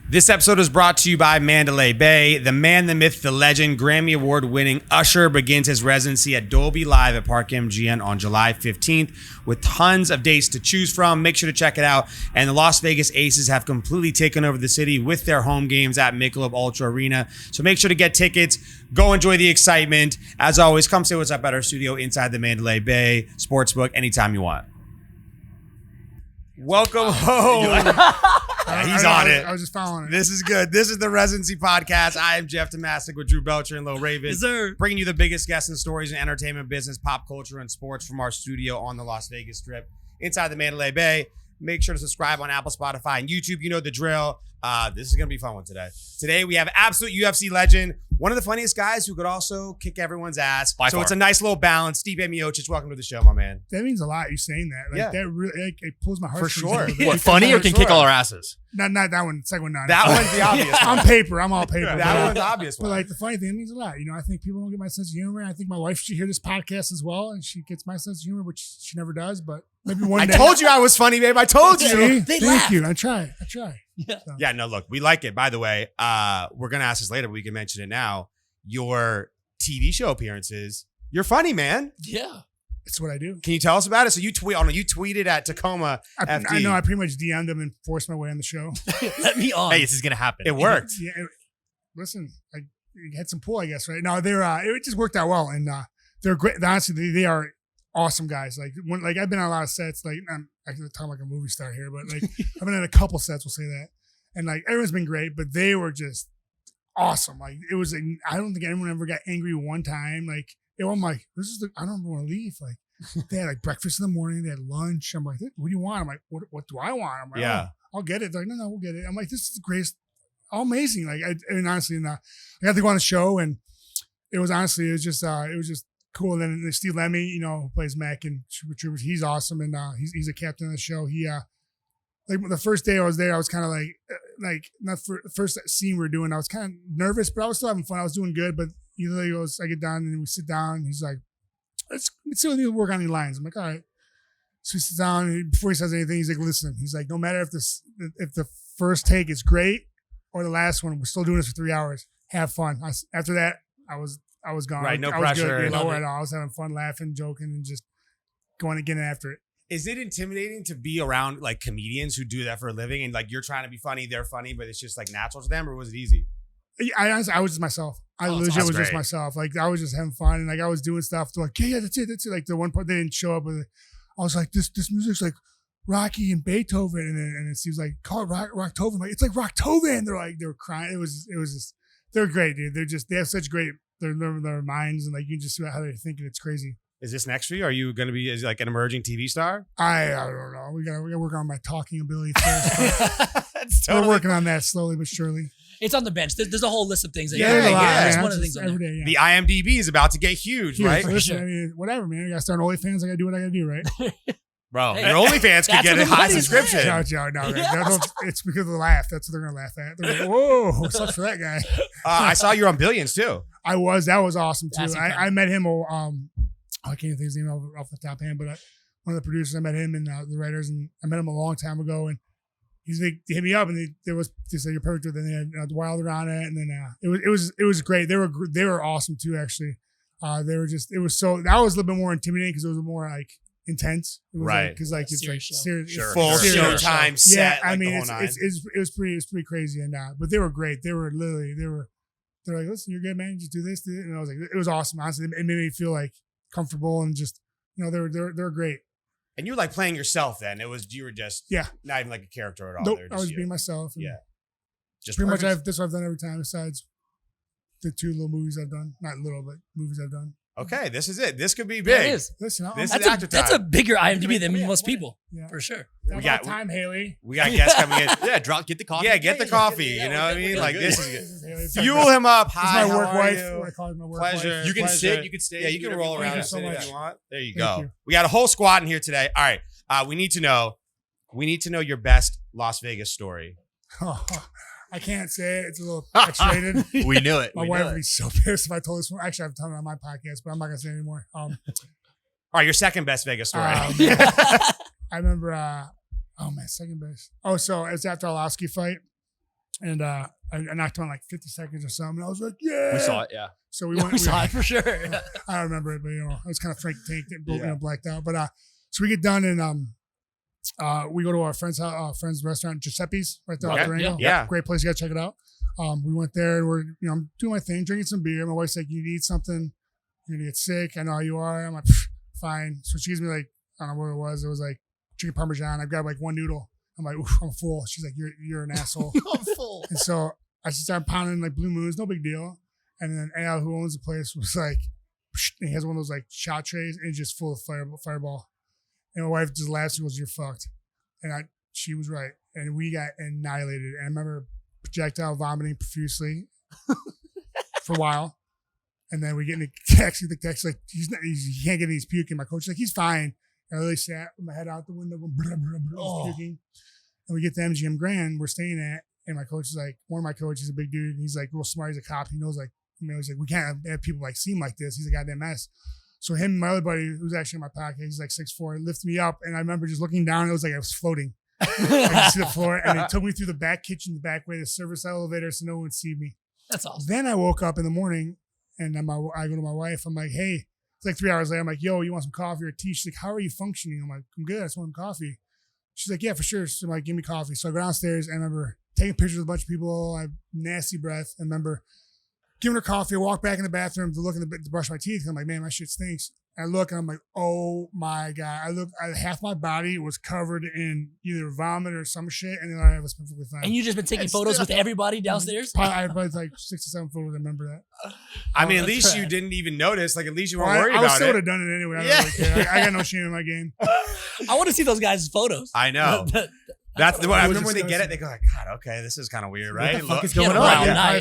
This episode is brought to you by Mandalay Bay. The man, the myth, the legend, Grammy Award-winning Usher begins his residency at Dolby Live at Park MGM on July 15th with tons of dates to choose from. Make sure to check it out. And the Las Vegas Aces have completely taken over the city with their home games at Michelob Ultra Arena. So make sure to get tickets. Go enjoy the excitement. As always, come say what's up at our studio inside the Mandalay Bay Sportsbook anytime you want. Welcome home. Yeah, he's on it. I was just following it. This is good. This is the Residency Podcast. I am Jeff Tomasic with Drew Belcher and Lil Raven. Yes, sir. Bringing you the biggest guests and stories in entertainment, business, pop culture, and sports from our studio on the Las Vegas Strip inside the Mandalay Bay. Make sure to subscribe on Apple, Spotify, and YouTube. You know the drill. This is going to be a fun one today. Today, we have absolute UFC legend, one of the funniest guys who could also kick everyone's ass. By far. It's a nice little balance. Stipe Miocic, welcome to the show, my man. That means a lot, you saying that. Like, that really, it pulls my heart. For sure. What, funny or can kick all our asses? Not that one. Second one, not. That one's the obvious one. On paper. I'm all paper. That one's the obvious one. But like the funny thing, it means a lot. You know, I think people don't get my sense of humor. I think my wife should hear this podcast as well, and she gets my sense of humor, which she never does, but maybe one day. I told you I was funny, babe. I told you. See? Thank you. I try. Yeah. So. Yeah, no, look, we like it. By the way, we're going to ask this later, but we can mention it now. Your TV show appearances, you're funny, man. Yeah. It's what I do. Can you tell us about it? So you tweeted at Tacoma FD. I know. I pretty much DM'd them and forced my way on the show. Let me on. Hey, this is going to happen. It worked. Yeah. Listen, I had some pull, I guess, right? No, it just worked out well. And they're great. Honestly, they are awesome guys. Like I've been on a lot of sets. Like I can talk like a movie star here, but like I've been on a couple sets. We'll say that, and like everyone's been great, but they were just awesome. Like it was. I don't think anyone ever got angry one time. Like I'm like, I don't want to leave. Like they had like breakfast in the morning. They had lunch. I'm like, what do you want? I'm like, what do I want? I'm like, yeah, I'll get it. They're like, no, we'll get it. I'm like, this is the greatest, amazing. Like honestly, I got to go on the show, and it was just cool. And then Steve Lemmy, who plays Mac and Super Troopers, he's awesome, and he's a captain of the show. He like the first day I was there, I was kind of like not for the first scene we were doing, I was kind of nervous, but I was still having fun. I was doing good, but he goes, I get down and we sit down. He's like, let's see what we need to work on any lines. I'm like, all right. So he sits down, and before he says anything, he's like, listen. He's like, no matter if the first take is great or the last one, we're still doing this for 3 hours. Have fun. After that, I was gone. Right, no I pressure. Was good, I was having fun, laughing, joking, and just going and getting after it. Is it intimidating to be around like comedians who do that for a living and like you're trying to be funny, they're funny, but it's just like natural to them, or was it easy? I was just myself. I legit was just myself. Like I was just having fun, and like I was doing stuff. They're like, yeah, that's it. Like the one part they didn't show up with it. I was like, this music's like Rocky and Beethoven, and it seems like call it Rocktoven. Like it's like Rocktoven. They were crying. It was just they're great, dude. They have such great their minds, and like you can just see how they're thinking. It's crazy. Is this next for you? Are you going to be like an emerging TV star? I don't know. We gotta work on my talking ability first. Totally. We're working on that slowly but surely. It's on the bench. There's a whole list of things. It's one of the things on every day. Yeah. The IMDb is about to get huge, right? Listen, I mean, whatever, man. I gotta start an OnlyFans. I gotta do what I gotta do, right? Bro, Hey, your OnlyFans can get a high subscription. No, it's because of the laugh. That's what they're gonna laugh at. They're like, whoa, sucks for that guy. I saw you on Billions too. That was awesome too. I met him. I can't think of his name off the top hand, but one of the producers, I met him and the writers, and I met him a long time ago, and they hit me up, and they said you're perfect, and they had Wilder on it, and then it was great. They were awesome too, actually. That was a little bit more intimidating because it was more like intense, right? Because like it's like serious, full showtime set. Yeah, I mean it was pretty crazy, and but they were great. They're like, listen, you're good, man. Just do this, and I was like, it was awesome. Honestly, it made me feel like comfortable and just they're great. And you're like playing yourself then. You were just not even like a character at all. Nope, I was being myself. Yeah. Just pretty much that's what I've done every time besides the 2 little movies I've done. Not little, but movies I've done. Okay, this is it. This could be big. Yeah, it is. Listen, that's a bigger IMDb than most people, for sure. We got time, Haley. We got guests coming in. Yeah, get the coffee. Yeah, get the coffee. You know what I mean? Like this is fuel him up. Hi, my work how are wife. you? I call it my work Pleasure. wife. You can sit. You can stay. Yeah, you can roll around and so sit much. if you want. There you Thank go. you. We got a whole squad in here today. All right. We need to know your best Las Vegas story. I can't say it. It's a little X-rated. We knew it. My wife would be so pissed if I told this one. Actually, I've told it on my podcast, but I'm not gonna say it anymore. All right, your second best Vegas story. I remember. Second best. Oh, so it's after Arlovsky fight, And I knocked on like 50 seconds or something. And I was like, yeah. We saw it, yeah. So we went. We saw it for sure. I don't remember it, but I was kind of frank tanked and blacked out. But so we get done and we go to our friend's restaurant, Giuseppe's, right there off Durango. Yeah. Great place. You gotta check it out. We went there and we're I'm doing my thing, drinking some beer. My wife's like, you need something, you're gonna get sick. I know how you are. I'm like, fine. So she gives me like, I don't know what it was. It was like chicken parmesan. I grabbed like one noodle. I'm like, I'm full. She's like, you're an asshole. I'm full. And so I just started pounding like Blue Moons, no big deal. And then Al, who owns the place, was like, he has one of those like shot trays and it's just full of fireball. And my wife just laughs and goes, you're fucked. And she was right. And we got annihilated. And I remember projectile vomiting profusely for a while. And then we get in the taxi. The taxi like, he can't get any puking. My coach is like, he's fine. And I really sat with my head out the window going, blah, blah, blah, puking. And we get to MGM Grand we're staying at. And my coach is like, one of my coaches is a big dude. And he's like real smart. He's a cop. He knows like, he's like, we can't have people like seem like this. He's a goddamn mess. So him and my other buddy, who's actually in my pocket, he's like 6'4", lifted me up. And I remember just looking down. It was like I was floating. I could see the floor. And they took me through the back kitchen, the back way, the service elevator, so no one would see me. That's awesome. Then I woke up in the morning and then I go to my wife. I'm like, hey, it's like 3 hours later. I'm like, yo, you want some coffee or tea? She's like, how are you functioning? I'm like, I'm good. I just want some coffee. She's like, yeah, for sure. So I'm like, give me coffee. So I go downstairs and I remember taking pictures of a bunch of people. I have nasty breath. I remember giving her coffee. I walk back in the bathroom to brush my teeth. I'm like, man, my shit stinks. I look and I'm like, oh my God. Half my body was covered in either vomit or some shit. And then I was perfectly fine. And you just been taking photos with everybody downstairs? I had like 6 or 7 photos. I remember that. I mean, at that's least rad. you didn't even notice. Like, at least you weren't worried I about still would it. have done it anyway. I don't really care. I got no shame in my game. I want to see those guys' photos. I know. That's the one. I remember when they get it, they go like, God, okay, this is kind of weird, right? What the fuck is Yeah, going wow. on? Yeah.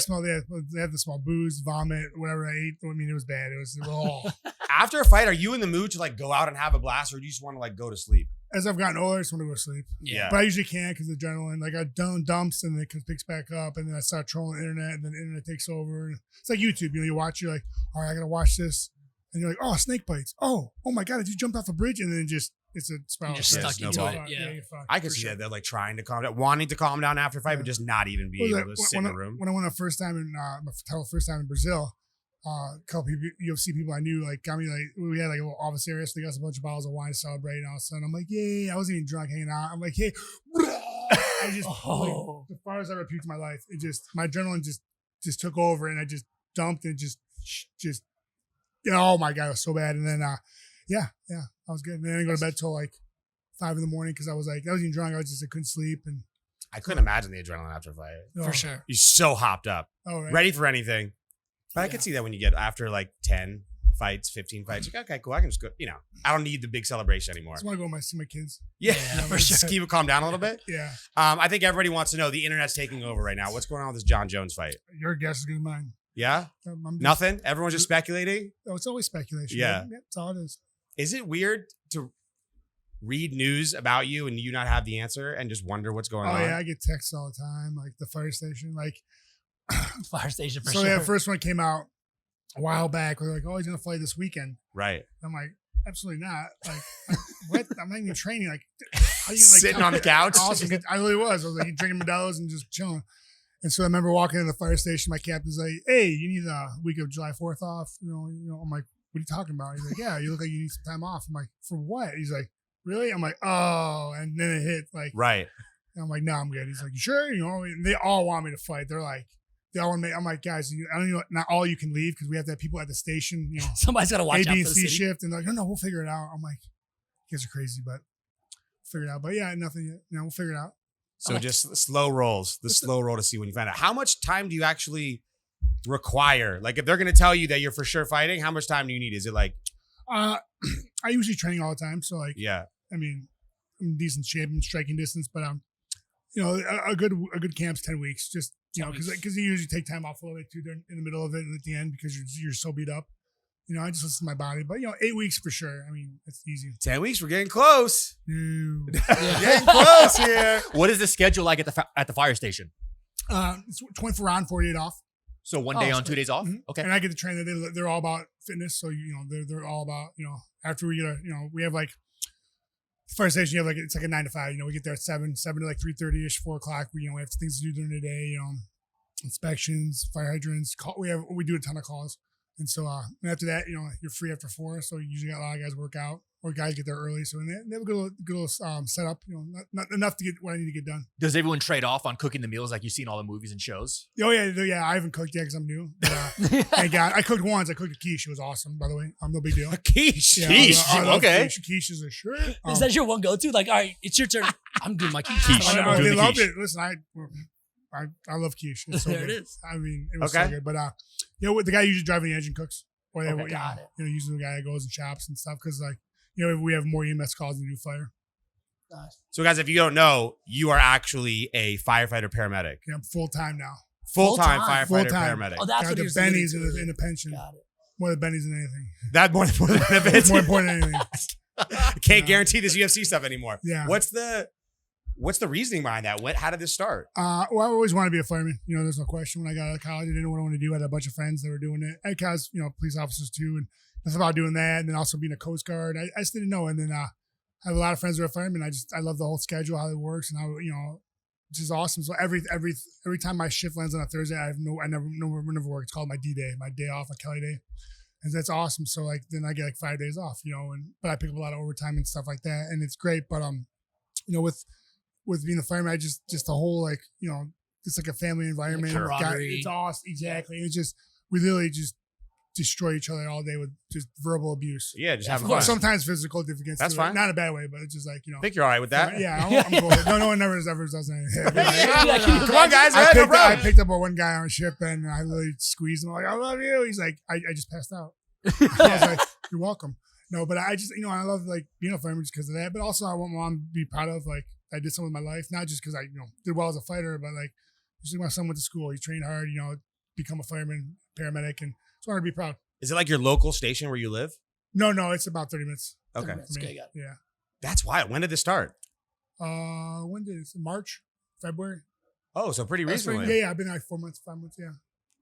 They had the small booze, vomit, whatever I ate. I mean, it was bad. It was all. After a fight, are you in the mood to like go out and have a blast, or do you just want to like go to sleep? As I've gotten older, I just want to go to sleep. Yeah. But I usually can't because adrenaline. Like I done dumps and then it picks back up, and then I start trolling the internet, and then the internet takes over. It's like YouTube. You watch. You're like, all right, I gotta watch this, and you're like, oh, snake bites. Oh my God, did you jump off a bridge? And then it's a spiral. You're just stuck Yeah, into snowball. it. Yeah. you're fucked, I could for see sure. that they're like trying to calm down, wanting to calm down after a fight, but just not even be Well, able to sit in the room. When I went the first time in Brazil, a couple people, UFC people I knew like got me like we had like a little office area, so they got us a bunch of bottles of wine to celebrate. And all of a sudden, I'm like, yay! I wasn't even drunk, hanging out. I'm like, hey, I just like, the farthest I ever puked in my life. It just my adrenaline just took over, and I just dumped and just oh my God, it was so bad. And then yeah, I was good. And then I didn't go to bed till like 5 a.m. because I wasn't even drunk. I couldn't sleep, and I couldn't imagine the adrenaline after a fight. oh, For sure. You're so hopped up, Oh, right. ready for anything. But I could see that when you get after like 10 fights, 15 fights, like, okay, cool. I can just go, I don't need the big celebration anymore. I just want to go see my kids. Yeah, for just sure. keep it calm down a little bit. Yeah, I think everybody wants to know the internet's taking over right now. What's going on with this John Jones fight? your guess is good as mine. Yeah? I'm just, Nothing? Everyone's just speculating? Oh, it's always speculation. Yeah. That's all it is. Is it weird to read news about you and you not have the answer and just wonder what's going Oh on? yeah, I get texts all the time, like the fire station. Like, Fire station for so sure. yeah, the first one came out a while back. They're like, oh, he's gonna fight this weekend. Right. I'm like, absolutely not. Like, what? I'm not even training. Like, how you gonna, like, Sitting on the couch? Awesome. I really was. I was like drinking Modelo's and just chilling. And so I remember walking into the fire station. My captain's like, "Hey, you need a week of July 4th off." You know. I'm like, "What are you talking about?" He's like, "Yeah, you look like you need some time off." I'm like, "For what?" He's like, "Really?" I'm like, "Oh," and then it hit like, Right. and I'm like, "No, I'm good." He's like, "You sure?" And they all want me to fight. They're like, they all want me. I'm like, guys, I don't know. Not all you can leave because we have to have people at the station. Somebody's got to watch A, out B, for and the C city. shift, and they're like, no, we'll figure it out. I'm like, you guys are crazy, but figure it out. But yeah, nothing yet. We'll figure it out. So just slow rolls, the slow roll to see when you find out. How much time do you actually require? Like if they're going to tell you that you're for sure fighting, how much time do you need? Is it like, I usually training all the time. So like, yeah, I mean, I'm in decent shape and striking distance, but a good camp's 10 weeks. Just because you usually take time off a little bit too in the middle of it and at the end because you're so beat up. I just listen to my body. But 8 weeks for sure. I mean, it's easy. 10 weeks, we're getting close. No. Getting close here. What is the schedule like at the fire station? It's 24 on, 48 off. So 1 day Oh, on, 2 days off? Mhm. Okay. And I get to train them. They're all about fitness. So they're all about after we get we have like fire station, you have it's like a 9 to 5. We get there at 7 to like 3:30 ish, 4 o'clock. We have things to do during the day. Inspections, fire hydrants. We do a ton of calls, and so and after that, you're free after 4. So you usually got a lot of guys work out, or guys get there early. So they have a good little setup. Not enough to get what I need to get done. Does everyone trade off on cooking the meals like you see in all the movies and shows? Oh yeah. I haven't cooked yet because I'm new. But, thank God. I cooked once. I cooked a quiche. It was awesome, by the way. No big deal. A quiche. Yeah, Quiche. I love Okay. Quiche. Quiche is a sure. Is that your one go-to? Like, all right, it's your turn. I'm doing my quiche. Quiche. I know. Doing They the loved quiche. it. Listen, I love quiche. It's so There it good. is. I mean, it was Okay. so good. But the guy usually driving the engine cooks, or Okay, got it. usually the guy that goes and shops and stuff because we have more EMS calls than we do fire. Nice. So, guys, if you don't know, you are actually a firefighter paramedic. Yeah, I'm full time now. Full-time Full-time. firefighter Full-time. paramedic. Oh, that's Got what the he was bennies alluding to. in the pension. Got it. More the bennies than anything. That more than a It's more important than anything. Can't guarantee this UFC stuff anymore. Yeah. What's the reasoning behind that? How did this start? Well, I always wanted to be a fireman. There's no question. When I got out of college, I didn't know what I wanted to do. I had a bunch of friends that were doing it. I guys, police officers too, and that's about doing that. And then also being a Coast Guard. I just didn't know. And then I have a lot of friends that are firemen. I love the whole schedule, how it works, and how which is awesome. So every time my shift lands on a Thursday, I never work. It's called my D day, my day off, my Kelly day, and that's awesome. So then I get 5 days off, but I pick up a lot of overtime and stuff like that, and it's great. But with being a fireman, I just the whole it's like a family environment. Camaraderie. It's awesome, exactly. It's just we literally just destroy each other all day with just verbal abuse. Yeah, just Yeah, having of fun. course. Sometimes physical if it gets That's to it. fine. Not in a bad way, but it's just I think you're all right with that. yeah, I'm cool with it. No one ever does anything. Come on, guys. I No problem. picked up one guy on a ship and I literally squeezed him. I'm like, I love you. He's like, I just passed out. I was like, you're welcome. No, but I just, I love being a fireman just because of that. But also I want my mom to be proud of I did something with my life, not just because I did well as a fighter, but just my son went to school. He trained hard, become a fireman, paramedic, and just wanted to be proud. Is it like your local station where you live? No, it's about 30 minutes. Okay. 30 minutes. for me. Okay, got it. Yeah. That's wild. When did this start? When did it? March, February. Oh, so pretty That's pretty- recently. Yeah, I've been 4 months, 5 months. Yeah.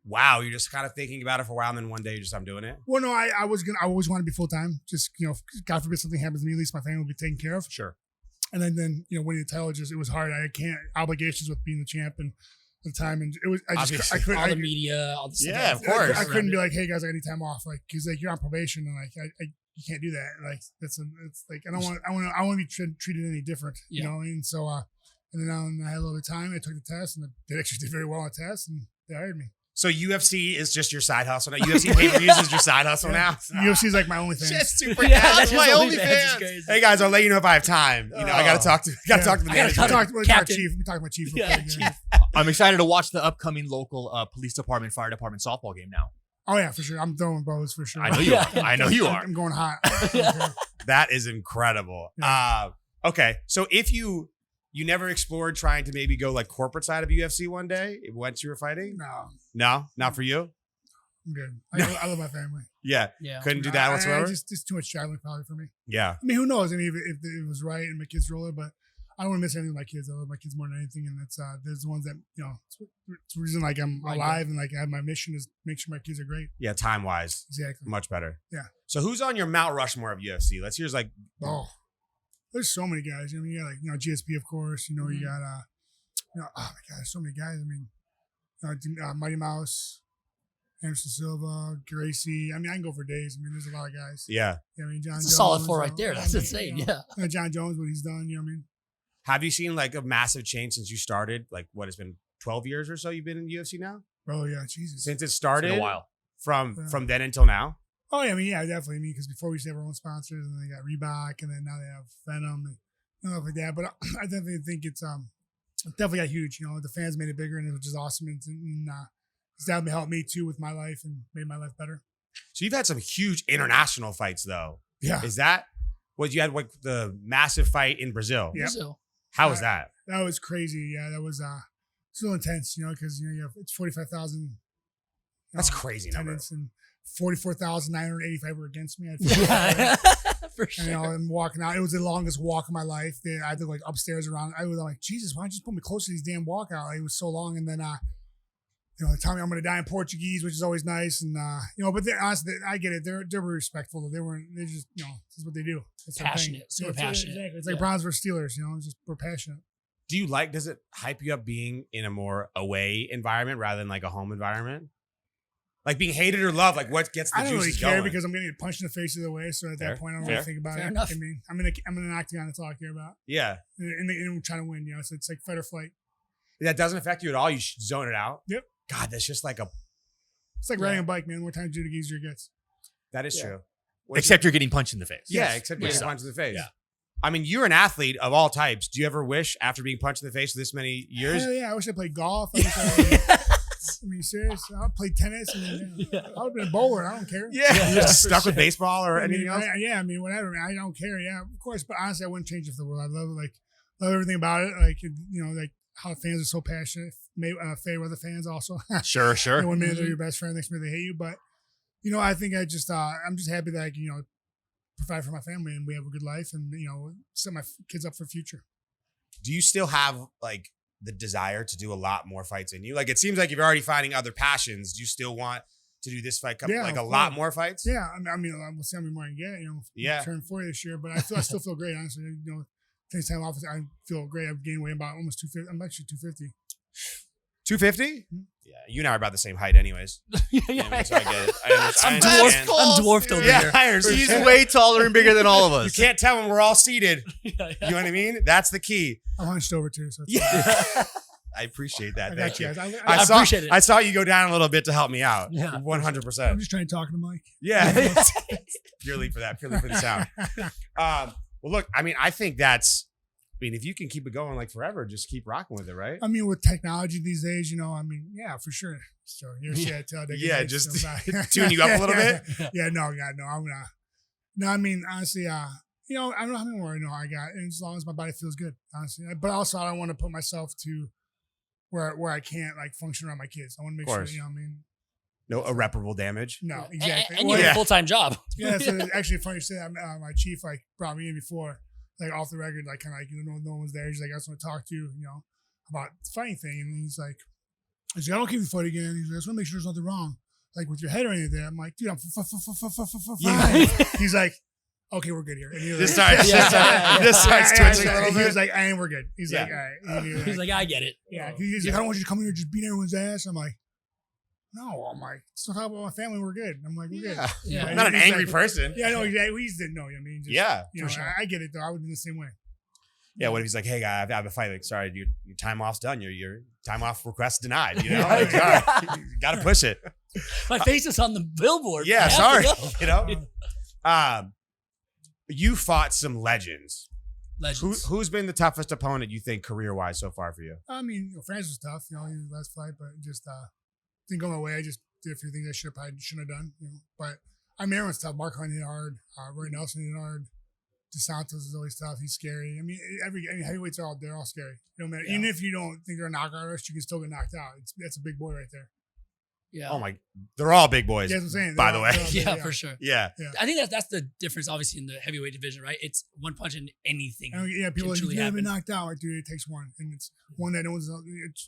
Wow, you're just kind of thinking about it for a while, and then one day I'm doing it. Well, no, I always want to be full time. Just God forbid something happens to me, at least my family will be taken care of. Sure. And then winning the title, it was hard. I can't obligations with being the champ and the time, and it was I Obviously. couldn't. All the media, all the stuff. Yeah, of course. I couldn't be like, hey guys, I need time off, because you're on probation and you can't do that. It's I don't want I want to be treated any different, Yeah. And so and then I had a little bit of time. I took the test and I actually did very well on the test, and they hired me. So UFC is just your side hustle now. UFC pay-per-views is your side hustle now. UFC is like my only fan. Just super. Yeah, that's that's my his only OnlyFans is fan. crazy. Hey guys, I'll let you know if I have time. I gotta talk to the I gotta manager. talk to- We Captain. talked about Chief. real Yeah, quick, Chief. I'm excited to watch the upcoming local police department, fire department softball game now. Oh yeah, for sure. I'm throwing bows for sure. I know you are. I know you are. I'm going hot. That is incredible. Okay, so if you never explored trying to maybe go corporate side of UFC one day once you were fighting? No, Not for you? I'm good. I love my family. Yeah. Yeah. Couldn't do that whatsoever? Just too much traveling probably for me. Yeah. I mean, who knows? I mean, if it was right and my kids roller, but I don't want to miss anything with my kids. I love my kids more than anything, and that's there's the ones that it's the reason I'm alive and I have my mission is make sure my kids are great. Yeah, time-wise. Exactly. Much better. Yeah. So who's on your Mount Rushmore of UFC? Let's hear Oh, there's so many guys. I mean, you got GSP, of course. You got oh my God, there's so many guys. I mean, Mighty Mouse, Anderson Silva, Gracie. I mean, I can go for days. I mean, there's a lot of guys. Yeah. I mean, John It's a Jones, solid 4 right there. That's insane. Yeah. John Jones, what he's done. I mean, Have you seen a massive change since you started? What, it's been 12 years or so you've been in UFC now? bro, yeah, Jesus. Since it It's started? been a while. From then until now? Oh yeah, I mean, yeah, definitely. I mean, because before we used to have our own sponsors, and they got Reebok, and then now they have Venom and stuff like that. But I definitely think it's definitely got huge. The fans made it bigger, and it was just awesome. And it's definitely helped me too with my life and made my life better. So you've had some huge international fights, though. Yeah, Is that what you had? The massive fight in Brazil? Yeah. So, How was that? that was crazy. Yeah, that was still intense. Because you have it's 45,000. That's crazy number. attendance, and 44,985 were against me. yeah, for And, sure. I'm walking out. It was the longest walk of my life. I had to upstairs around. I was like, Jesus, why don't you just put me close to these damn walkout? It was so long. And then they tell me I'm going to die in Portuguese, which is always nice. And, but honestly, I get it. They're respectful. They just, this is what they do. It's Passionate, super passionate. Exactly. It's like Browns versus Steelers, we're passionate. Does it hype you up being in a more away environment rather than like a home environment? Like being hated or loved, like what gets the juices going? I don't really care because I'm getting punched in the face either way. So at that point, I don't really think about it. Enough. I mean, I'm in an octagon. That's all I care about. Yeah. And we're trying to win, so it's like fight or flight. That doesn't affect you at all. You zone it out. Yep. God, that's just like it's like riding a bike, man. More times you do, the easier it gets. That is true. Except you're getting punched in the face. Yeah, except you're getting punched in the face. Yeah. I mean, you're an athlete of all types. Do you ever wish after being punched in the face for this many years? Hell yeah, I wish I played golf. I mean, serious. I played tennis. I would have been a bowler. I don't care. Yeah. You're just stuck with baseball or anything else? I mean, whatever, man. I don't care. Yeah, of course. But honestly, I wouldn't change it for the world. I love everything about it. Like, like how the fans are so passionate. Fair weather fans also. Sure. One minute they're your best friend, next minute they hate you. But, I think I'm just happy that I can, provide for my family and we have a good life and, set my kids up for the future. Do you still have like the desire to do a lot more fights in you? Like, it seems like you're already finding other passions. Do you still want to do this fight, like a lot more fights? Yeah. I mean, we'll see how many more I can get, I'm turning 40 this year, but I still feel great, honestly. Takes time off, I feel great. I've gained weight about almost 250. I'm actually 250. 250? Yeah, you and I are about the same height anyways. So I get it. I'm dwarfed over here. He's way taller and bigger than all of us. You can't tell when we're all seated. You know what I mean? That's the key. I'm hunched over too. So I appreciate that. Thank you. I appreciate it. I saw you go down a little bit to help me out. Yeah. 100%. I'm just trying to talk to Mike. Yeah. Purely for that. Purely for the sound. Well, look, I mean, I think if you can keep it going like forever, just keep rocking with it, right? I mean, with technology these days, yeah, for sure. So you're just tune you up a little bit. Yeah, no, I'm not. No, I mean, honestly, I don't know how many more I got, and as long as my body feels good, honestly. But also, I don't want to put myself to where I can't like function around my kids. I want to make sure, I mean. No irreparable damage. No, exactly. And you have a full-time job. Yeah, so actually funny to say that my chief brought me in before. Like off the record, like kind of no one's there. He's like, I just want to talk to you, about the fighting thing. And he's like, I don't keep you fight again. He's like, I just want to make sure there's nothing wrong, like with your head or anything. I'm like, dude, I'm fine. He's like, okay, we're good here. And just starts twitching a little bit. He was like, we're good. He's like, all right. He's like, I get it. Yeah. He's like, I don't want you to come here and just beat everyone's ass. I'm like, no, I'm like, still talk about my family. We're good. I'm like, we're good. Yeah. I'm not an angry person. Yeah, no, exactly. He didn't know. I mean, sure. I get it though. I would be the same way. Yeah, what if he's like, hey, guy, I have a fight. Like, sorry, your time off's done. Your time off request denied. Like, sorry, you got to push it. My face is on the billboard. Yeah, sorry. You fought some legends. Who's been the toughest opponent you think career-wise so far for you? I mean, Francis was tough. He was the last fight, but just didn't go my way. I just did a few things I shouldn't have done. But I mean, everyone's tough. Mark Hunt hit hard. Roy Nelson hit hard. DeSantos is always tough. He's scary. I mean, heavyweights they're all scary. No matter, even if you don't think they're a knockout artist, you can still get knocked out. That's a big boy right there. Yeah. Oh my, they're all big boys. Yeah, that's what I'm saying. By the way. Yeah, for sure. Yeah. I think that's the difference, obviously, in the heavyweight division, right? It's one punch in anything. People you've never been knocked out. Like, dude, it takes one, and it's one that no one's.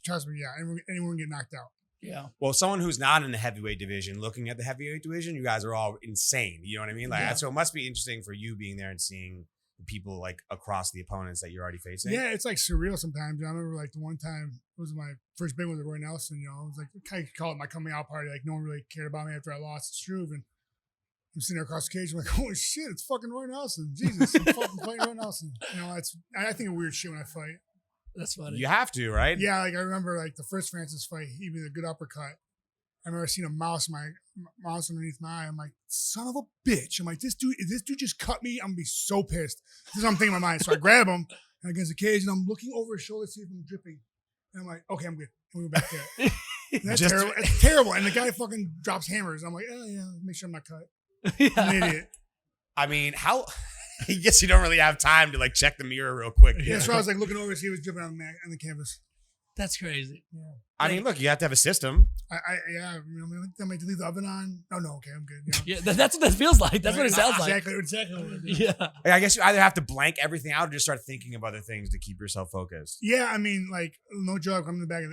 Trust me, anyone can get knocked out. Yeah. Well, someone who's not in the heavyweight division, looking at the heavyweight division, you guys are all insane. You know what I mean? Like, so it must be interesting for you being there and seeing people like across the opponents that you're already facing. Yeah, it's like surreal sometimes. I remember like the one time it was my first big one with Roy Nelson. It was like I kind of call it my coming out party. Like no one really cared about me after I lost to Struve, and I'm sitting there across the cage. I'm like, holy shit, it's fucking Roy Nelson. Jesus, I'm fucking fighting Roy Nelson. I think of weird shit when I fight. That's funny. You have to, right? Yeah, like I remember like the first Francis fight, he made a good uppercut. I remember seeing a mouse underneath my eye. I'm like, son of a bitch. I'm like, this dude just cut me. I'm gonna be so pissed. This is what I'm thinking in my mind. So I grab him and against the cage and I'm looking over his shoulder to see if I'm dripping. And I'm like, okay, I'm good. And we go back there. That's terrible. It's terrible. And the guy fucking drops hammers. I'm like, oh yeah, make sure I'm not cut. I'm an idiot. I mean, how I guess you don't really have time to like check the mirror real quick. Yeah, so I was like looking over to see if he was dripping on the canvas. That's crazy. Yeah. I mean, look, you have to have a system. I might leave the oven on. Oh no, okay, I'm good. Yeah, that's what that feels like. That's what it sounds like. Exactly what it is. Yeah. I guess you either have to blank everything out or just start thinking of other things to keep yourself focused. Yeah, I mean, like no joke. I'm in the back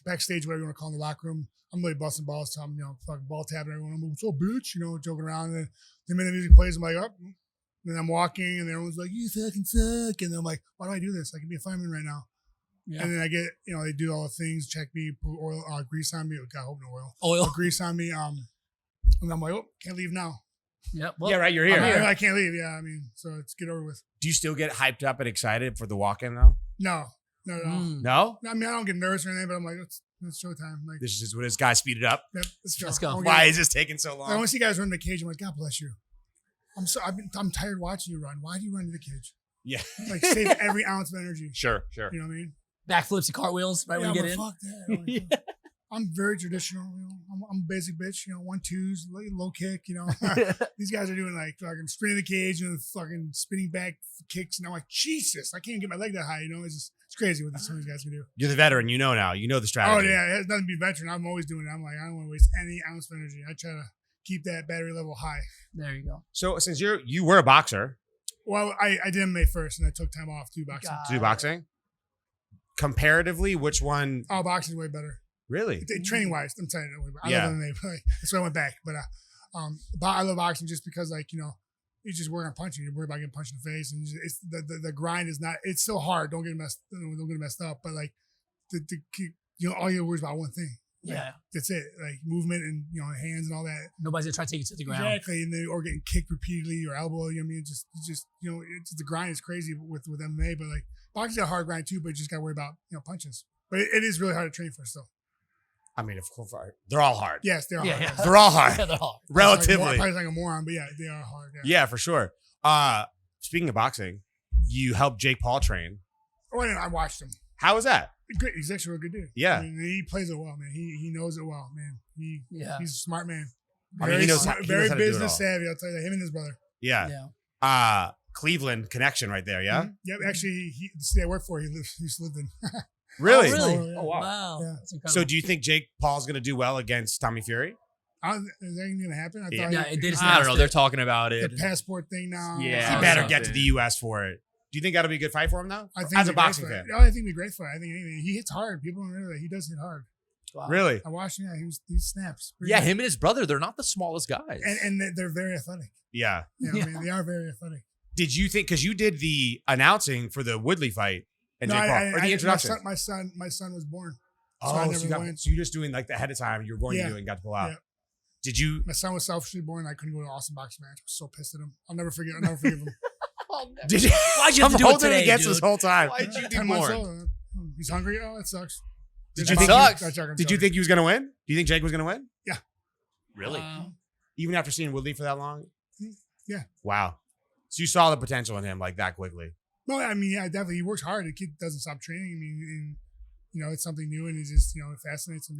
backstage, whatever you want to call it, in the locker room. I'm really busting balls, to them, fucking ball tapping everyone. I'm like, what's up, bitch? Joking around. And then the minute the music plays, I'm like, oh. And then I'm walking, and everyone's like, you fucking suck. And then I'm like, why do I do this? I can be a fireman right now. Yeah. And then I get, they do all the things, check me, put oil, grease on me. God, I hope no oil. Oil. Grease on me. And I'm like, oh, can't leave now. Yep. Well, yeah, right. You're here. I can't leave. Yeah, I mean, so let's get over with. Do you still get hyped up and excited for the walk-in though? No. No? I mean, I don't get nervous or anything, but I'm like, it's showtime. Like, This is what this guy speeded up. Yep, let's go. Why is this taking so long? I want to see guys run the cage. I'm like, God bless you. I'm tired watching you run. Why do you run to the cage? Yeah. Like, save every ounce of energy. Sure. You know what I mean? Backflips and cartwheels right when you get in. Fuck that. Like, I'm very traditional. I'm a basic bitch. 1-2s, low kick. These guys are doing like fucking spinning the cage and fucking spinning back kicks, and I'm like, Jesus, I can't get my leg that high. It's crazy what some of these guys can do. You're the veteran. You know now. You know the strategy. Oh yeah, it has nothing to be veteran. I'm always doing it. I'm like, I don't want to waste any ounce of energy. I try to keep that battery level high. There you go. So since you were a boxer, well, I did MMA first, and I took time off to do boxing. to do boxing, comparatively, which one? Oh, boxing is way better. Really? Training wise, I'm telling you, I Yeah. love MMA, but that's why I went back. But I love boxing just because, you just work on punching. You worry about getting punched in the face, and it's the grind is not. It's still hard. Don't get messed up. But all you worry about one thing. Yeah, that's it. Like movement and hands and all that. Nobody's gonna try to take you to the ground. Exactly, and then or getting kicked repeatedly or elbow. I mean, it's just the grind is crazy with MMA. But boxing's a hard grind too. But you just gotta worry about punches. But it is really hard to train for still. I mean, of course, they're all hard. Yes, they're all hard. Yeah. They're all hard. Yeah, they're hard. Relatively. Probably like a moron, but yeah, they are hard. Yeah, for sure. Speaking of boxing, you helped Jake Paul train. Oh, I watched him. How was that? Great. He's actually a real good dude. Yeah. I mean, he plays it well, man. He knows it well, man. He's a smart man. He knows how to do it all. Business savvy. I'll tell you that. Him and his brother. Yeah. Cleveland connection right there. Yeah. Mm-hmm. Yep. Actually, the city I work for, he used to live in. Really? Oh, really? Yeah. Oh, wow. Yeah. That's incredible. So do you think Jake Paul's going to do well against Tommy Fury? Is that even gonna happen? I Yeah. thought it did. I don't know. They're talking about the it. passport thing now. Yeah. He better something. get to the U.S. for it. Do you think that'll be a good fight for him though? I think As a it'd be great boxing for it. fan. Oh, I think it'd be great for it. I think he hits hard. People don't realize that he does hit hard. Wow. Really? I watched him. Yeah, he snaps. Pretty Yeah, good. him and his brother, they're not the smallest guys. And they're very athletic. Yeah. Yeah, I mean, they are very athletic. Did you think, because you did the announcing for the Woodley fight and Jake Paul, or the introduction? My son was born. So Oh, I so, never went. so you're just doing like the ahead of time. You were going to Yeah. do it and got to pull out. Yeah. Did you? My son was selfishly born. I couldn't go to an Austin boxing match. I was so pissed at him. I'll never forgive him. Did you? Why'd you have I'm to do it holding today, against dude? this whole time. Why'd you be 10 months born? old. He's hungry. Oh, that sucks. Did I you joke. think? Sucks. I joke, Did you think he was going to win? Do you think Jake was going to win? Really? Even after seeing Woodley for that long? Yeah. Wow. So you saw the potential in him like that quickly. No, I mean, yeah, definitely. He works hard. The kid doesn't stop training. I mean, and, it's something new, and it just, it fascinates him.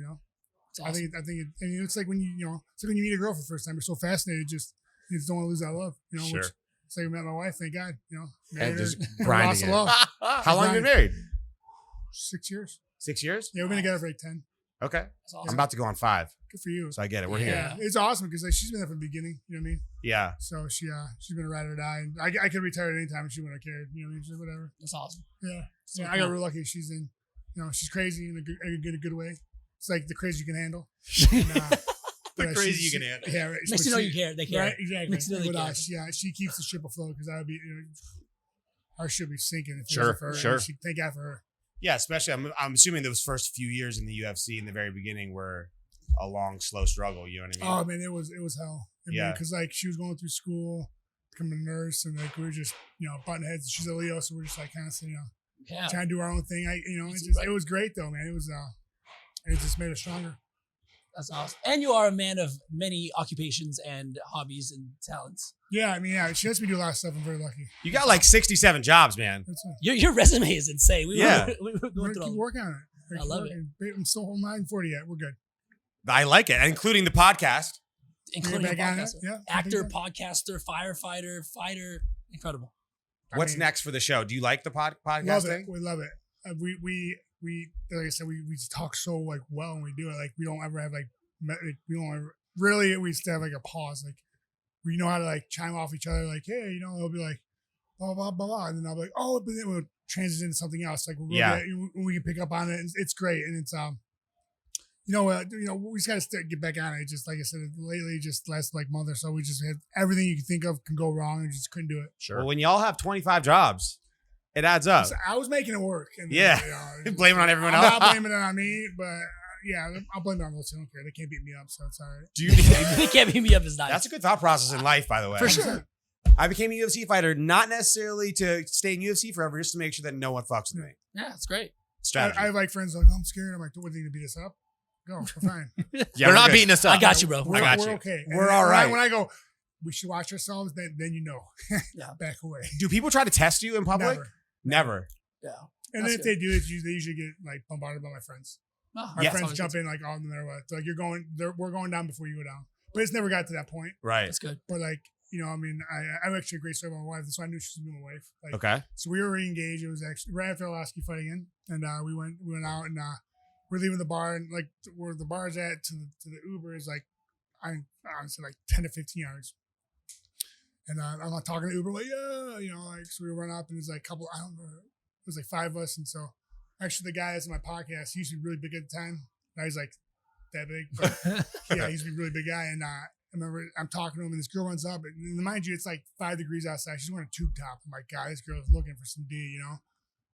It's awesome. I think it's like when it's like when you meet a girl for the first time. You're so fascinated, you just don't want to lose that love. Sure. Which, it's like I met my wife. Thank God. And married just her, grinding lost the it. love. How long have you been married? 6 years. 6 years? Yeah, we've been together for like 10. Okay. That's awesome. I'm about to go on 5. Good for you. So I get it. We're here. Yeah, it's awesome because she's been there from the beginning. You know what I mean? Yeah. So she's been a ride or die, and I could retire at any time if she wouldn't have cared. You know what I mean? Just whatever. That's awesome. Yeah. So I got cool. real lucky. She's in. She's crazy in a good way. It's like the crazy you can handle. The crazy you can handle. Yeah, right. Makes you know you care. They care. Right, exactly. Makes you know they With care. us, yeah, she keeps the ship afloat because I would be, our ship be sinking if it Sure, wasn't for her. sure. Thank God for her. Yeah, especially I'm assuming those first few years in the UFC in the very beginning were a long, slow struggle. You know what I mean? Oh man, it was hell. Yeah. Because she was going through school, becoming a nurse, and we were just button heads. She's a Leo, so we're just like constantly Yeah. trying to do our own thing. It was great though, man. It was it just made us stronger. That's awesome. And you are a man of many occupations and hobbies and talents. Yeah, I mean, yeah, she lets me do a lot of stuff. I'm very lucky. You got like 67 jobs, man. That's it. Your resume is insane. We Yeah. were We're going gonna through keep all. working on it. I love it. I'm still 940 yet. We're good. I like it, including the podcast. Including Bring it a back on it. podcaster. Yeah, Actor, I think podcaster, firefighter, fighter. Incredible. What's mean, next for the show? Do you like the podcast Love thing? it. We love it. We like I said, we just talk so like well when we do it. Like we don't ever have we don't ever really. We used to have like a pause. Like we know how to like chime off each other. Like hey, it'll be like blah blah blah blah, and then I'll be like but then we'll transition into something else. Like we can pick up on it. And it's great, and it's we just got to get back on it. Just like I said, lately, just last like month or so, we just had everything you can think of can go wrong and just couldn't do it. Sure. Well, when y'all have 25 jobs, it adds up. So I was making it work. And Yeah. Blame it on everyone I'm else. not blaming it on me, but yeah, I'll blame it on those who don't care. They can't beat me up, so it's all right. Do you They can't beat me up as nice. That's a good thought process in life, by the way. For sure. I became a UFC fighter not necessarily to stay in UFC forever, just to make sure that no one fucks with me. Yeah, it's great. Strategy. I have like friends like, I'm scared. I'm like, what are you going to beat us up? Go, we're fine. Yeah, They're we're not good. beating us up. I got you, bro. We're, I got we're you. okay. We're then all when right. When I go, we should watch ourselves, then you know. Yeah. Back away. Do people try to test you in public? Never. Never. Yeah. And That's then if they do, they usually get like bombarded by my friends. No, My Yeah. friends always jump good. in like, oh, no matter what. So, like we're going down before you go down. But it's never got to that point. Right. That's good. But like, I mean, I have actually a great story about my wife. So I knew she was gonna be my wife. Like, Okay. So we were already engaged. It was actually right after our last ski fight again, and we went out and we're leaving the bar, and like where the bar is at to the Uber is like, I honestly like 10 to 15 yards. And I'm not talking to Uber like so we run up and it's like a couple. I don't know. It was like 5 of us, and so actually the guy that's in my podcast, he used to be really big at the time. Now he's like that big, but yeah, he used to be a really big guy. And I remember I'm talking to him, and this girl runs up, and mind you, it's like 5 degrees outside. She's wearing a tube top. I'm like, God, this girl is looking for some D,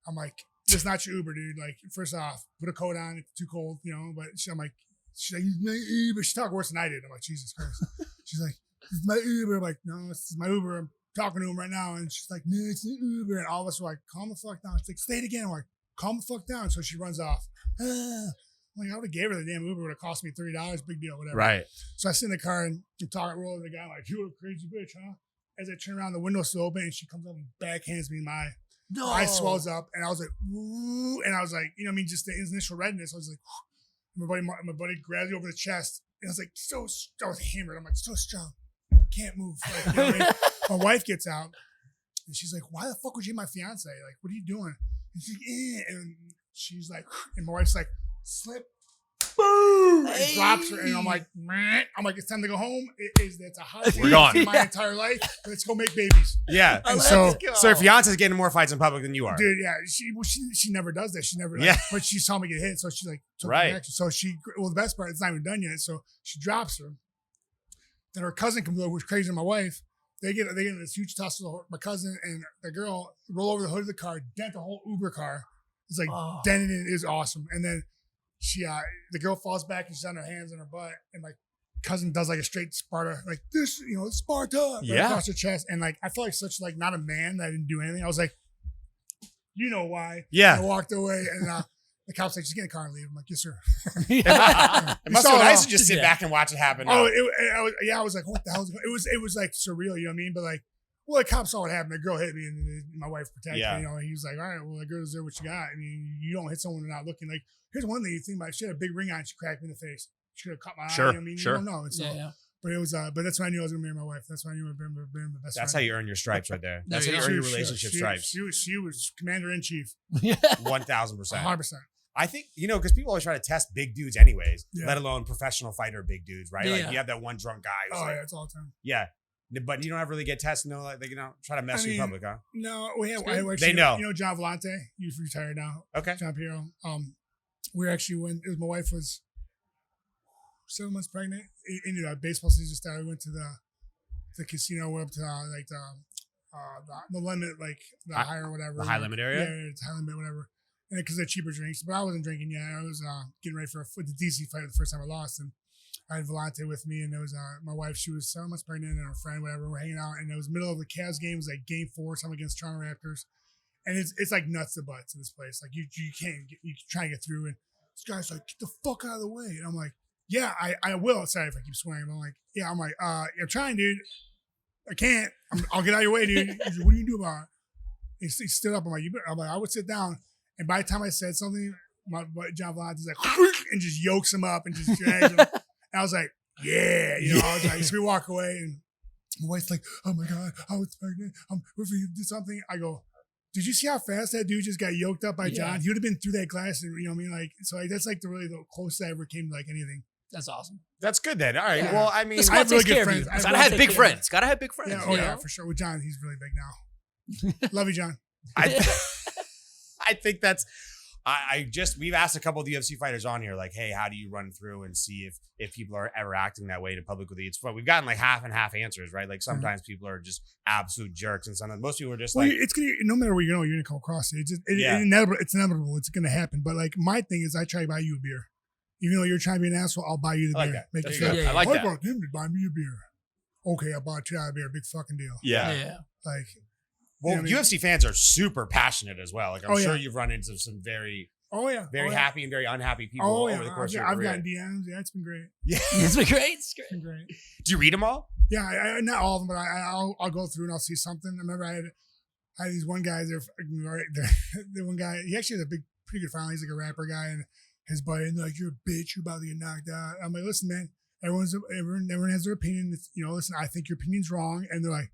I'm like, this not your Uber, dude. Like, first off, put a coat on. It's too cold, But I'm like, she's like, my Uber. She talked worse than I did. I'm like, Jesus Christ. She's like, it's my Uber. I'm like, no, this is my Uber. I'm talking to him right now. And she's like, no, it's the Uber. And all of us were like, calm the fuck down. She's like, say it again. I'm like, calm the fuck down. So she runs off. I'm like, I would have gave her the damn Uber. It would have cost me $30. Big deal, whatever. Right. So I sit in the car and I'm talking, rolling the guy. I'm like, you a crazy bitch, huh? As I turn around, the window's still open, and she comes up and backhands me in my eye. No. My eye swells up, and I was like, woo, and I was like, just the initial redness. I was like, my buddy grabs me over the chest, and I was like, I was hammered. I'm like, so strong, can't move. Like, what I mean? My wife gets out, and she's like, why the fuck would you hit my fiance? Like, what are you doing? And she's like, and she's like, and my wife's like, slip. Boom! And drops her, and I'm like, meh. It's time to go home. It's a hot We're gone. in my entire life. Let's go make babies. Yeah. And so, So your fiance's getting in more fights in public than you are. dude, yeah, she never does that. She never, Yeah. but she saw me get hit, so she like took Right. the action. So the best part, it's not even done yet. So she drops her. Then her cousin comes over, who's crazy than my wife. They get in this huge tussle. My cousin and the girl roll over the hood of the car, dent the whole Uber car. It's like dented it. It was awesome. And then the girl falls back and she's on her hands and her butt, and my cousin does like a straight Sparta, like this, Sparta, right across her chest. And like I felt like such like not a man that I didn't do anything. I was like, you know why? Yeah. And I walked away, and the cop's like, just get in the car and leave. I'm like, yes, sir. It must saw feel it nice all. to just sit Yeah. back and watch it happen. Oh, I was like, what the hell? It was like surreal, you know what I mean? But like, well, the cop saw what happened. The girl hit me, and then my wife protected Yeah. me. He was like, all right, well, the girl deserves what you got. I mean, you don't hit someone without looking. Like, here's one thing you think about. If she had a big ring on, she cracked me in the face. She could have cut my eye. Sure, You know what I mean? sure. You don't know. And so, Yeah. But it was, but that's when I knew I was gonna marry my wife. That's when I knew I was gonna be my best That's how friend. you earn your stripes right there. That's There how you you earn go. your relationship stripes. She was commander in chief, 1,000%. 100%. I think, because people always try to test big dudes anyways, Yeah. let alone professional fighter big dudes, right? Yeah, Like yeah. you have that one drunk guy who's Oh like, yeah, it's all the time. yeah. But you don't ever really get tested, like they try to mess I you in mean, public, huh? No, we have. It's good. I actually, They know. John Vellante. He's retired now. Okay. John Piero. We actually went. It was my wife was 7 months pregnant. In baseball season started. We went to the casino. Went up to the limit, like the higher whatever. The high limit area? Yeah, it's high limit whatever. And because they're cheaper drinks, but I wasn't drinking yet. I was getting ready for the DC fight the first time I lost, and I had Vellante with me, and there was my wife. She was 7 months pregnant, and her friend, whatever. We're hanging out, and it was middle of the Cavs game. It was like Game 4, something against Toronto Raptors, and it's like nuts to butts in this place. Like you can't get, you try to get through, and this guy's like, get the fuck out of the way, and I'm like, yeah, I will. Sorry if I keep swearing, but I'm like, yeah, I'm like, I'm trying, dude. I can't. I'll get out of your way, dude. He's like, what do you do about it? He stood up. I'm like, I would sit down. And by the time I said something, my buddy John Vellante like, and just yokes him up and just drags him. And I was like, yeah, I was like, so we walk away, and my wife's like, oh my God, I was pregnant. If you did something, I go, did you see how fast that dude just got yoked up by John? He would have been through that glass, and you know what I mean? Like, so like, that's like the closest I ever came to like anything. That's awesome. That's good then. All right. Yeah. Well, I mean, That's I what have really takes care good of you. friends. That's Gotta what have takes big care of you. friends. Gotta have big friends. Yeah, yeah, for sure. With John, he's really big now. Love you, John. I think that's We've asked a couple of the UFC fighters on here, like, hey, how do you run through and see if people are ever acting that way to publicly? It's fun. We've gotten like half and half answers, right? Like sometimes people are just absolute jerks, and sometimes most people are just it's gonna, no matter where you go, you're gonna come across it. It's inevitable. It's gonna happen. But like my thing is, I try to buy you a beer, even though you're trying to be an asshole. I'll buy you the beer. Make you feel. I like that. I brought him to buy me a beer. Okay, I bought you a beer. Big fucking deal. Yeah. Like. Well, UFC fans are super passionate as well. Like I'm sure you've run into some very happy and very unhappy people over the course of your career. I've gotten DMs. Yeah, it's been great. Yeah, it's been great. It's been great. Do you read them all? Yeah, I not all of them, but I'll go through and I'll see something. I remember I had these one guys. The one guy, he actually has a pretty good following. He's like a rapper guy, and his buddy, and they're like, "You're a bitch. You're about to get knocked out." I'm like, "Listen, man. Everyone has their opinion. It's, listen, I think your opinion's wrong." And they're like,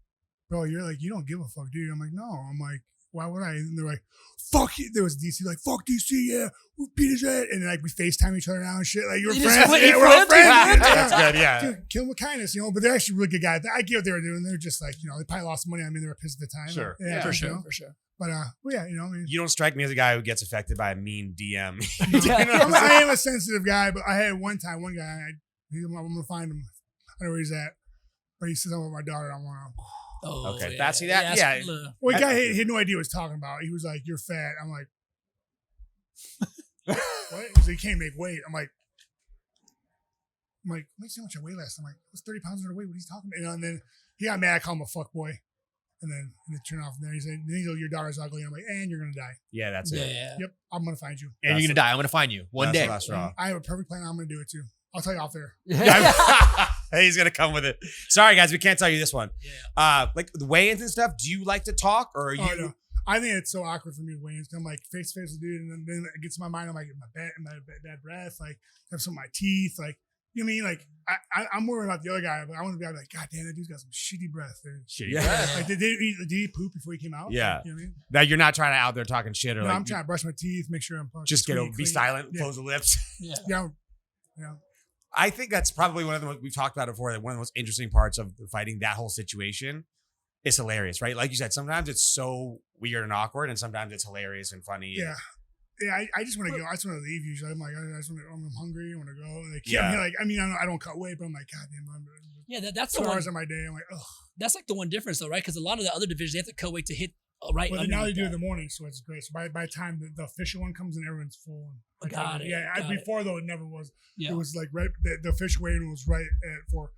"Bro, you're like, you don't give a fuck, dude." I'm like, "No." I'm like, "Why would I?" And they're like, "Fuck you." There was DC, like, "Fuck DC, yeah, we beat his head." And like we FaceTime each other now and shit. Like, you're friends. We're all friends. That's good, yeah. Dude, kill them with kindness, But they're actually really good guys. I get what they were doing. They're just like, they probably lost money. I mean, they were pissed at the time. Sure. Yeah, for sure. But yeah, I mean, you don't strike me as a guy who gets affected by a mean DM. I am a sensitive guy, but I had one guy. I'm gonna find him. I don't know where he's at, but he says I'm with my daughter. I want to. Oh, okay. Yeah. That's that. Yeah. Well, the guy he had no idea what he was talking about. He was like, "You're fat." I'm like, "What?" So he can't make weight. I'm like, let me see how much I weighed last time. I'm like, I was 30 pounds underweight. What are you talking about? And then he got mad. I called him a fuck boy. And then it turned off from there. He said, "Your daughter's ugly." I'm like, "And you're gonna die." Yeah, that's it. Yeah. Yep, I'm gonna find you. And you're gonna die. I'm gonna find you one day. I have a perfect plan. I'm gonna do it too. I'll tell you off there. He's gonna come with it. Sorry, guys, we can't tell you this one. Yeah. Like the weigh-ins and stuff. Do you like to talk, or are you? No. I think it's so awkward for me to weigh-ins. I'm like face to face with the dude, and then it gets in my mind. I'm like, my bad breath. Like have some of my teeth. Like you know what I mean? Like I'm worried about the other guy, but I want to be like, God damn, that dude's got some shitty breath. Shitty breath. Like did he poop before he came out? Yeah. You know what I mean? Now you're not trying to out there talking shit, or no, like I'm trying to brush my teeth, make sure I'm just be silent, close the lips. Yeah. I think that's probably one of the most we've talked about it before. That one of the most interesting parts of fighting that whole situation is hilarious, right? Like you said, sometimes it's so weird and awkward, and sometimes it's hilarious and funny. Yeah. Yeah, I just want to go. I just want to leave. Usually, I'm like, I'm hungry. I want to go. Like, I mean, I don't cut weight, but I'm like, God damn, that's 2 the hours one. of my day. I'm like, ugh. That's like the one difference, though, right? Because a lot of the other divisions they have to cut weight to hit right. But now they do it in the morning, so it's great. So by the time the official one comes in, everyone's full. Got it. Yeah, before though, it never was. Yeah. It was like right. The official weight was right at 4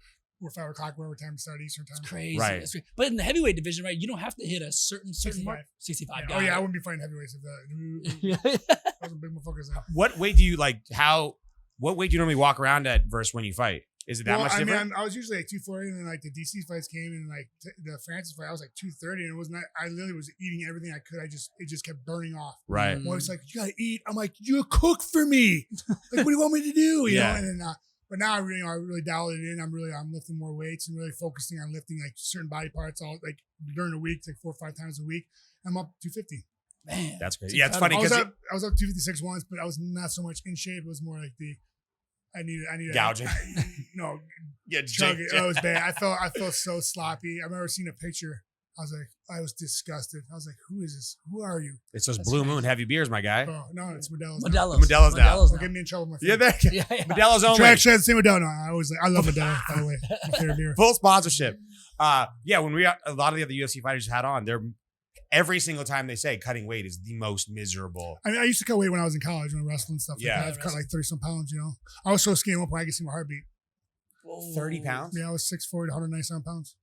or 5 o'clock, whatever time it started Eastern time. It's crazy. Right. It's crazy. But in the heavyweight division, right, you don't have to hit a certain 65. 65. Yeah. Oh yeah, I wouldn't be fighting heavyweights if that. Those are big motherfuckers. What weight do you like? What weight do you normally walk around at versus when you fight? Is it that much different? I mean, I was usually like 240, and then like the DC fights came, and like the Francis fight, I was like 230, and it wasn't. I literally was eating everything I could. It just kept burning off. Right. Well, it's like, you gotta eat. I'm like, you cook for me. Like, what do you want me to do? You know. And then, but now I really dialed it in. I'm lifting more weights and really focusing on lifting like certain body parts all like during the week, like 4 or 5 times a week. I'm up 250. Man, that's crazy. Yeah, it's funny I was because up 256 once, but I was not so much in shape. It was more like I needed gouging. Yeah, chug it. Oh, it was bad. I felt so sloppy. I remember seeing a picture. I was disgusted. I was like, who is this? Who are you? It's those Blue Moon heavy beers, my guy. Oh, no, it's Modelo's. Modelo's now. Don't get me in trouble with my friend. Yeah, Modelo's only. Actually, I'd say Modelo. No, I love Modelo, by the way. My favorite beer. Full sponsorship. When a lot of the other UFC fighters had on, they're every single time they say cutting weight is the most miserable. I mean, I used to cut weight when I was in college, when I wrestled and stuff. Yeah, I've cut like 30-some pounds. I was so skinny at one point I could see my heartbeat. 30 pounds? Yeah, I was 6'4" to 197 pounds.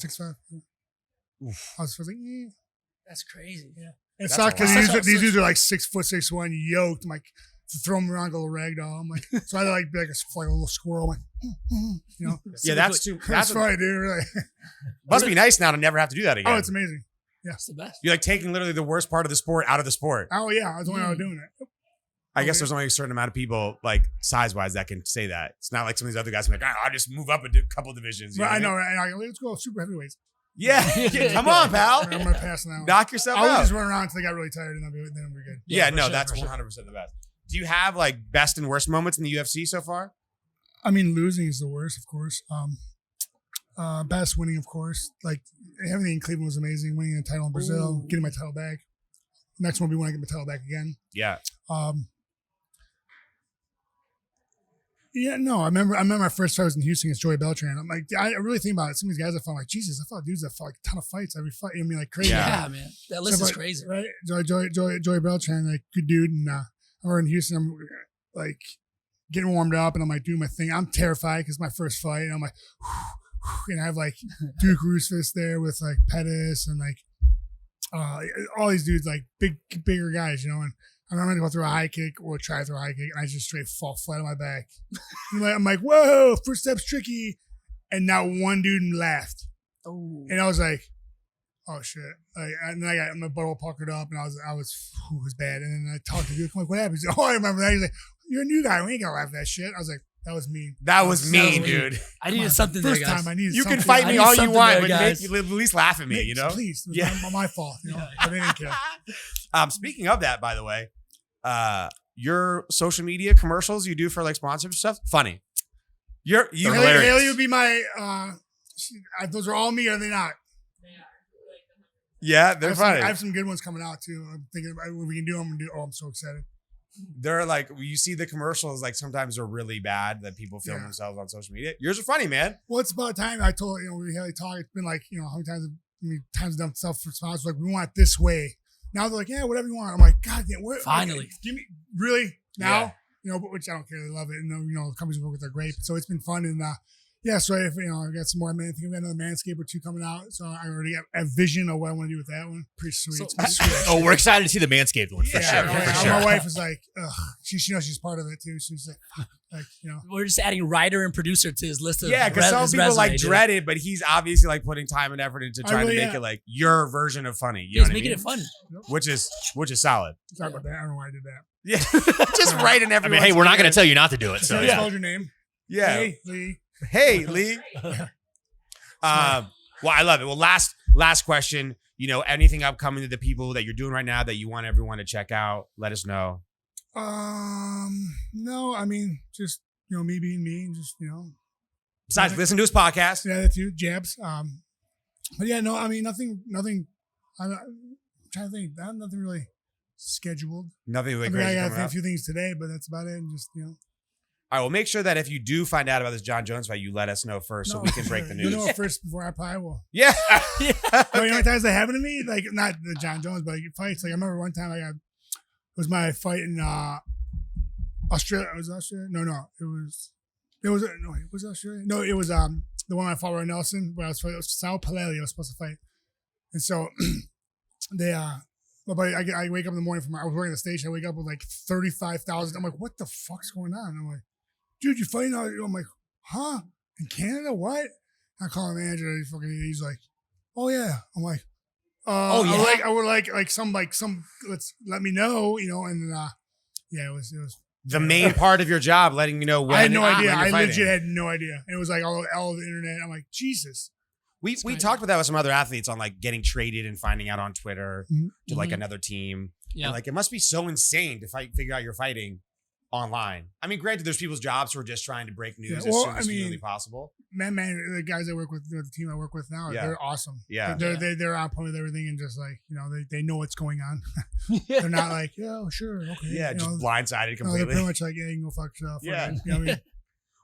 6'5". Yeah. I was like, that's crazy. Yeah, it sucked because these dudes are like 6'6'1", yoked. I'm like, to throw them around, go a rag doll. I'm like, so I had to be like a little squirrel. I'm like, Yeah, that's funny, dude. Really. Must be nice now to never have to do that again. Oh, it's amazing. Yeah, it's the best. You're like taking literally the worst part of the sport out of the sport. Oh yeah, I was the one I was doing it. I guess there's only a certain amount of people, like size-wise, that can say that. It's not like some of these other guys who are like, I'll just move up a couple divisions. Right, I know, right? And let's go super heavyweights. Yeah, come on, pal. I'm gonna pass now. Knock yourself out. I would just run around until they got really tired, and then we're good. Yeah, no, that's 100% the best. Do you have like best and worst moments in the UFC so far? I mean, losing is the worst, of course. Best winning, of course. Like everything in Cleveland was amazing. Winning a title in Brazil, getting my title back. Next one will be when I get my title back again. Yeah. Yeah, no, I remember my first fight was in Houston against Joey Beltran. I'm like, I really think about it. Some of these guys I fought, I'm like, Jesus, I fought dudes that fought like a ton of fights every fight. I mean, like crazy. Yeah, man. That list is crazy. Right? Joey Beltran, like good dude. And we're in Houston. I'm like getting warmed up and I'm like doing my thing. I'm terrified because it's my first fight. And I'm like, and I have like Duke Roosevelt there with like Pettis and like all these dudes, like bigger guys, you know. And I'm going to go through a high kick or try to throw a high kick, and I just straight fall flat on my back. I'm like, whoa, first step's tricky. And not one dude laughed. Oh. And I was like, oh shit. Like, and then I got my butt all puckered up, and it was bad. And then I talked to Duke. I'm like, what happened? He's like, oh, I remember that. He's like, you're a new guy. We ain't going to laugh at that shit. I was like, that was mean. That was mean, dude. I needed something there, First guys. time I needed You something. can fight I me need all you something want, there, but guys. you at least laugh at me, you know? Please. It was Yeah. my fault, you know. But they didn't care. Speaking of that, by the way, your social media commercials you do for like sponsorship stuff, funny. You're hilarious. Haley would be my, those are all me, are they not? Yeah, they're funny. I have some good ones coming out too. I'm thinking about when we can do them. I'm so excited. They're like, you see the commercials, like sometimes they're really bad that people film themselves on social media. Yours are funny, man. Well, it's about time I told, we had a talk. It's been like, how many times I've done stuff for sponsors, like, we want it this way. Now they're like, yeah, whatever you want. I'm like, God damn, what? Finally. Give me, really? Now? Yeah. But which I don't care. They love it. And, the companies we work with are great. So it's been fun. And, so if, I got some more, I think we got another Manscaped or 2 coming out. So I already got a vision of what I want to do with that one. Pretty sweet. Oh, we're excited to see the Manscaped one for sure. Right. For sure. My wife is like, ugh. She knows she's part of it too. She's like, We're just adding writer and producer to his list of because some his people resume, like dude. dread it, but he's obviously like putting time and effort into trying to make it like your version of funny. You know He's what making I it mean? fun. Which is solid. Sorry about that. I don't know why I did that. Yeah, just right in every. Hey, we're not going to tell you not to do it. So So I spelled your name. Yeah. Hey, Lee. Hey, Lee. Well, I love it. Well, last question. Anything upcoming to the people that you're doing right now that you want everyone to check out? Let us know. No, I mean, just me being me, and just Besides, listen to his podcast. Yeah, that's you, Jabs. But yeah, no, I mean, nothing. I'm trying to think. Nothing really scheduled. Nothing really I crazy. got coming a up. few things today, but that's about it. And just All right, well, make sure that if you do find out about this John Jones fight, you let us know first so we can break the news. You know first before I probably will. Yeah. But how many times that happened to me? Like, not the John Jones, but like fights. Like, I remember one time it was my fight in Australia. Was it Australia? No. Was it Australia? No, it was the one I fought with Nelson, where I was fighting. It was Sal Palelli I was supposed to fight. And so they my buddy, I wake up in the morning I was working at the station. I wake up with like 35,000. I'm like, what the fuck's going on? I'm like, dude, you fighting out? I'm like, huh? In Canada? What? I call him manager. He's like, oh yeah. I'm like, oh yeah. I would like some let's let me know, and it was The main part of your job, letting you know when. I had no idea. when I you're fighting. legit had no idea. And it was like all the internet. I'm like, Jesus. We talked about that with some other athletes on like getting traded and finding out on Twitter to like another team. Yeah. And, like it must be so insane to figure out you're fighting online. I mean, granted, there's people's jobs who are just trying to break news as soon as humanly possible. Man, the guys I work with, the team I work with now, they're awesome. Yeah. They're on point with everything and just like, they know what's going on. They're not like, yeah, sure, okay. Yeah, just blindsided completely. No, they're pretty much like, yeah, you can go fuck yourself. Yeah. You know what I mean?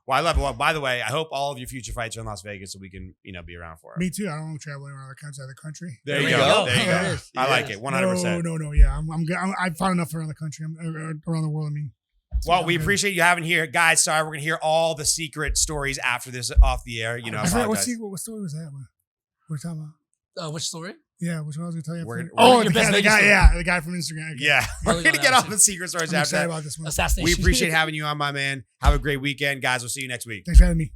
Well, I love it. Well, by the way, I hope all of your future fights are in Las Vegas so we can, be around for it. Me too. I don't want to travel around the country. There you go. There you go. Yes. I like it. 100%. No. Yeah, I'm good. I've fought enough around the country, around the world. I mean. Well, we appreciate you having here. Guys, sorry, we're going to hear all the secret stories after this off the air. What story was that one? What are you talking about? Which story? Yeah, which one I was going to tell you? The guy, the guy from Instagram. Okay. Yeah, we're going to get off the secret stories I'm after excited that. about this one. Assassination. We appreciate having you on, my man. Have a great weekend. Guys, we'll see you next week. Thanks for having me.